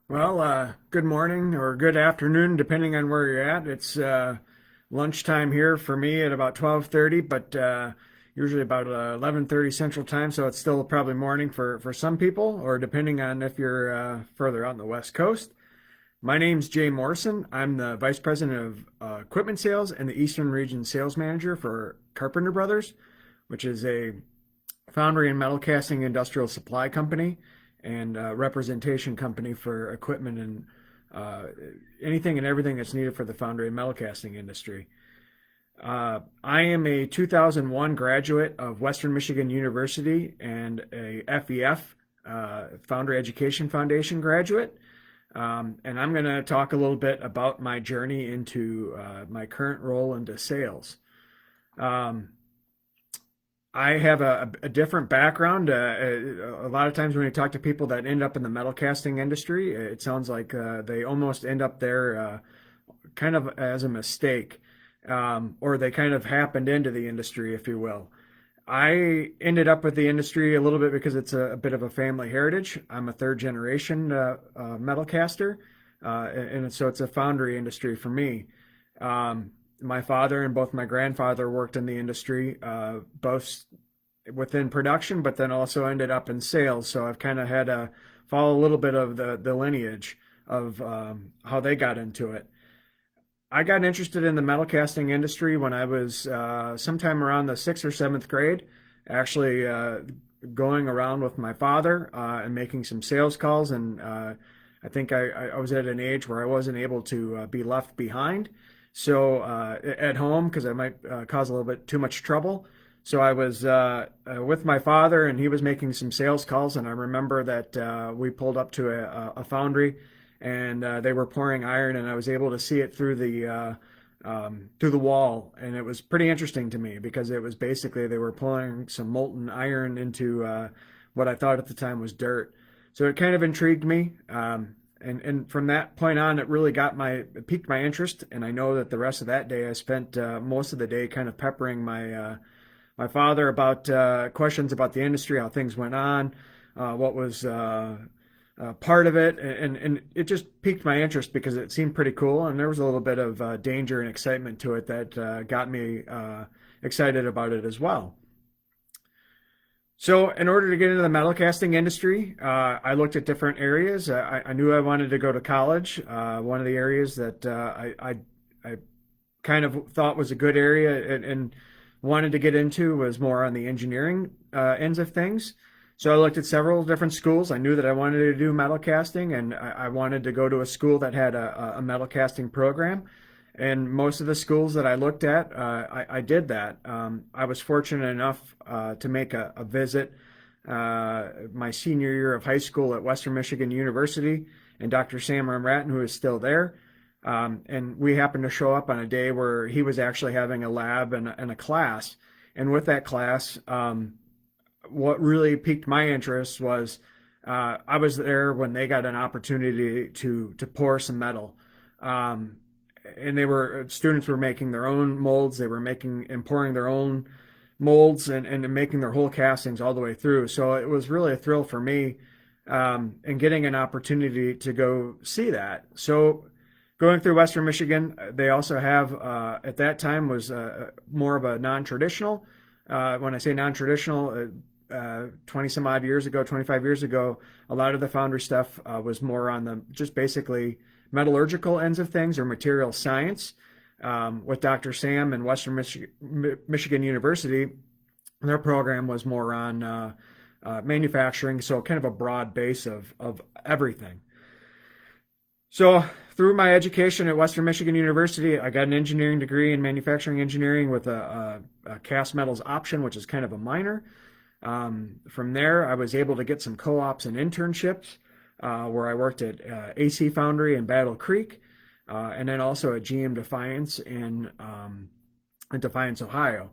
Good morning or good afternoon, depending on where you're at. It's lunchtime here for me at about 12:30, but usually about 11:30 Central Time, so it's still probably morning for some people, or depending on if you're further out on the West Coast. My name's Jay Morrison. I'm the Vice President of Equipment Sales and the Eastern Region Sales Manager for Carpenter Brothers, which is a foundry and metal casting industrial supply company and representation company for equipment and uh, anything and everything that's needed for the foundry and metal casting industry. I am a 2001 graduate of Western Michigan University and a FEF, Foundry Education Foundation graduate. And I'm going to talk a little bit about my journey into my current role into sales. Um, I have a different background. A lot of times when you talk to people that end up in the metal casting industry, it sounds like they almost end up there kind of as a mistake, or they kind of happened into the industry, if you will. I ended up with the industry a little bit because it's a bit of a family heritage. I'm a third generation metal caster, and so it's a foundry industry for me. My father and both my grandfather worked in the industry, both within production, but then also ended up in sales. So I've kind of had to follow a little bit of the lineage of how they got into it. I got interested in the metal casting industry when I was sometime around the sixth or seventh grade, actually going around with my father and making some sales calls. And I think I was at an age where I wasn't able to be left behind. So at home, because I might cause a little bit too much trouble. So I was with my father, and he was making some sales calls. And I remember that we pulled up to a foundry, and they were pouring iron, and I was able to see it through the wall, and it was pretty interesting to me because it was basically they were pouring some molten iron into what I thought at the time was dirt. So it kind of intrigued me, and from that point on, it piqued my interest, and I know that the rest of that day I spent most of the day kind of peppering my father about questions about the industry, how things went on, what was part of it, and it just piqued my interest because it seemed pretty cool, and there was a little bit of danger and excitement to it that got me excited about it as well. So, in order to get into the metal casting industry, I looked at different areas. I knew I wanted to go to college. One of the areas that I kind of thought was a good area and wanted to get into was more on the engineering ends of things. So I looked at several different schools. I knew that I wanted to do metal casting, and I wanted to go to a school that had a metal casting program. And most of the schools that I looked at, I did that. I was fortunate enough to make a visit my senior year of high school at Western Michigan University, and Dr. Sam Ramratton, who is still there. And we happened to show up on a day where he was actually having a lab and a class. And with that class, what really piqued my interest was I was there when they got an opportunity to pour some metal. Um, and they were students were making their own molds. They were making and pouring their own molds and making their whole castings all the way through. So it was really a thrill for me, and getting an opportunity to go see that. So going through Western Michigan, they also have at that time was more of a non-traditional. When I say non-traditional, 20 some odd years ago, 25 years ago, a lot of the foundry stuff was more on the just basically metallurgical ends of things or material science. With Dr. Sam and Western Michigan University, their program was more on manufacturing, so kind of a broad base of everything. So through my education at Western Michigan University, I got an engineering degree in manufacturing engineering with a cast metals option, which is kind of a minor. From there, I was able to get some co-ops and internships where I worked at AC Foundry in Battle Creek, and then also at GM Defiance in Defiance, Ohio.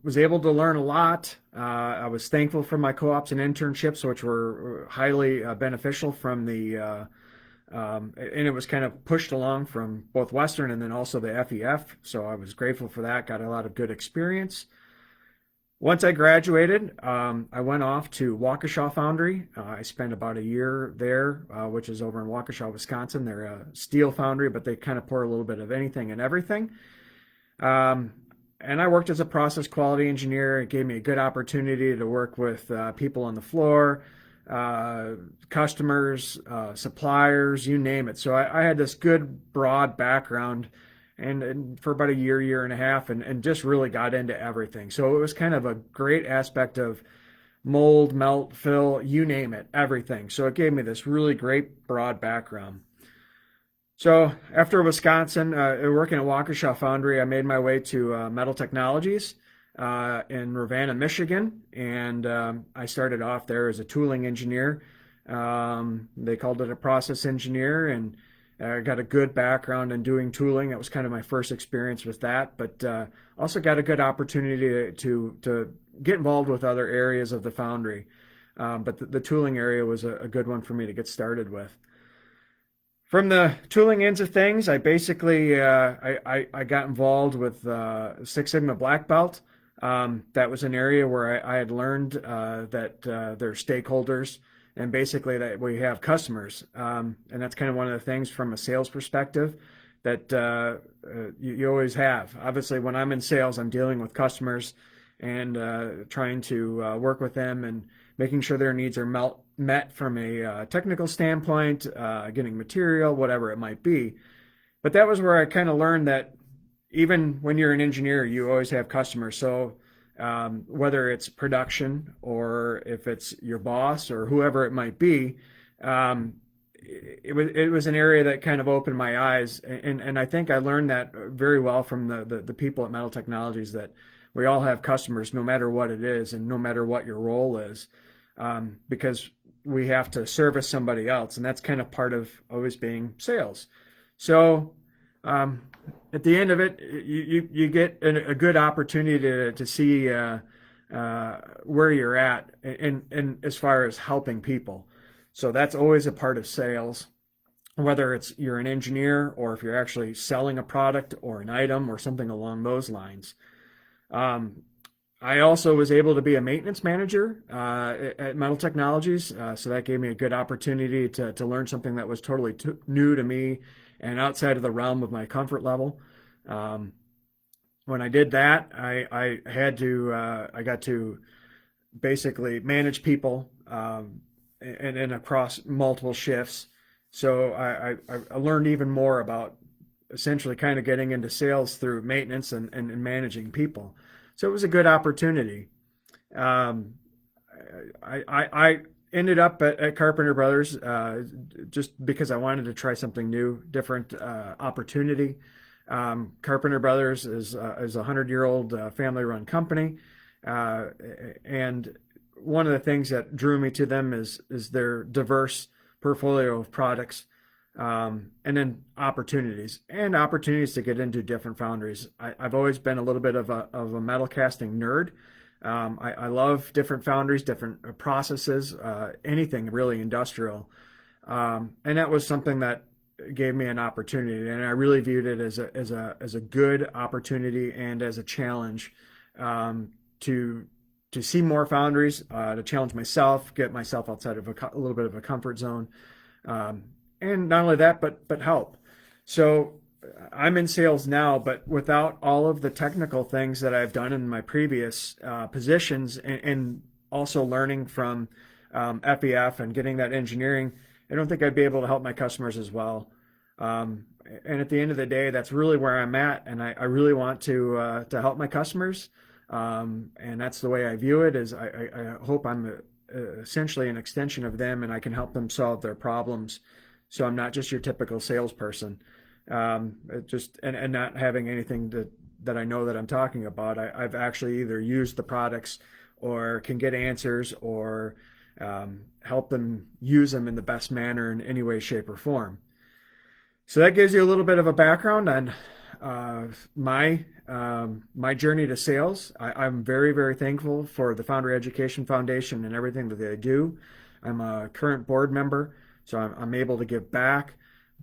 Was able to learn a lot. I was thankful for my co-ops and internships, which were highly beneficial from and it was kind of pushed along from both Western and then also the FEF. So I was grateful for that. Got a lot of good experience. Once I graduated, I went off to Waukesha Foundry. I spent about a year there, which is over in Waukesha, Wisconsin. They're a steel foundry, but they kind of pour a little bit of anything and everything. Um, and I worked as a process quality engineer. It gave me a good opportunity to work with people on the floor, uh, customers, suppliers, you name it. So I had this good broad background and for about a year, year and a half, and just really got into everything. So it was kind of a great aspect of mold, melt, fill, you name it, everything. So it gave me this really great broad background. So after Wisconsin, working at Waukesha Foundry, I made my way to Metal Technologies in Ravenna, Michigan, and I started off there as a tooling engineer. They called it a process engineer, and I got a good background in doing tooling. That was kind of my first experience with that, but also got a good opportunity to get involved with other areas of the foundry. But the tooling area was a good one for me to get started with. From the tooling ends of things, I basically I got involved with Six Sigma Black Belt. That was an area where I had learned that there are stakeholders and basically that we have customers. And that's kind of one of the things from a sales perspective that you always have. Obviously, when I'm in sales, I'm dealing with customers and trying to work with them and making sure their needs are met from a technical standpoint, getting material, whatever it might be. But that was where I kind of learned that even when you're an engineer, you always have customers. So whether it's production or if it's your boss or whoever it might be, um, it was an area that kind of opened my eyes, and I think I learned that very well from the people at Metal Technologies that we all have customers, no matter what it is, and no matter what your role is, because we have to service somebody else, and that's kind of part of always being sales. So um, at the end of it, you get a good opportunity to see where you're at in as far as helping people. So that's always a part of sales, whether it's you're an engineer or if you're actually selling a product or an item or something along those lines. Um, I also was able to be a maintenance manager at Metal Technologies, so that gave me a good opportunity to learn something that was totally new to me and outside of the realm of my comfort level. Um, when I did that, I got to basically manage people and across multiple shifts. So I learned even more about essentially kind of getting into sales through maintenance and managing people. So it was a good opportunity. Um, I ended up at Carpenter Brothers just because I wanted to try something new, different opportunity. Carpenter Brothers is a 100-year-old family-run company, uh, and one of the things that drew me to them is their diverse portfolio of products, and then opportunities to get into different foundries. I've always been a little bit of a metal casting nerd. I love different foundries, different processes, anything really industrial. And that was something that gave me an opportunity, and I really viewed it as a good opportunity and as a challenge um, to to see more foundries, to challenge myself, get myself outside of a little bit of a comfort zone, um, and not only that, but help. So I'm in sales now, but without all of the technical things that I've done in my previous positions, and also learning from FEF and getting that engineering, I don't think I'd be able to help my customers as well. Um, and at the end of the day, that's really where I'm at, and I really want to help my customers. And that's the way I view it. Is I hope I'm essentially an extension of them, and I can help them solve their problems. So I'm not just your typical salesperson, just and not having anything that I know that I'm talking about. I've actually either used the products or can get answers or help them use them in the best manner in any way, shape, or form. So that gives you a little bit of a background on my journey to sales. I'm very, very thankful for the Foundry Education Foundation and everything that they do. I'm a current board member, so I'm able to give back.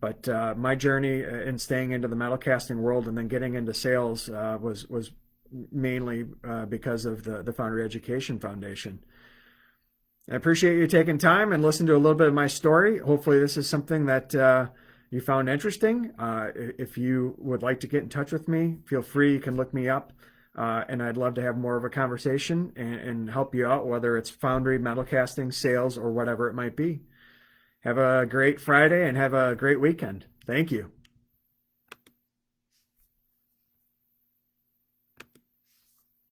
But my journey in staying into the metal casting world and then getting into sales was mainly because of the Foundry Education Foundation. I appreciate you taking time and listening to a little bit of my story. Hopefully, this is something that you found interesting. If you would like to get in touch with me, feel free. You can look me up, and I'd love to have more of a conversation and help you out, whether it's foundry, metal casting, sales, or whatever it might be. Have a great Friday and have a great weekend. Thank you.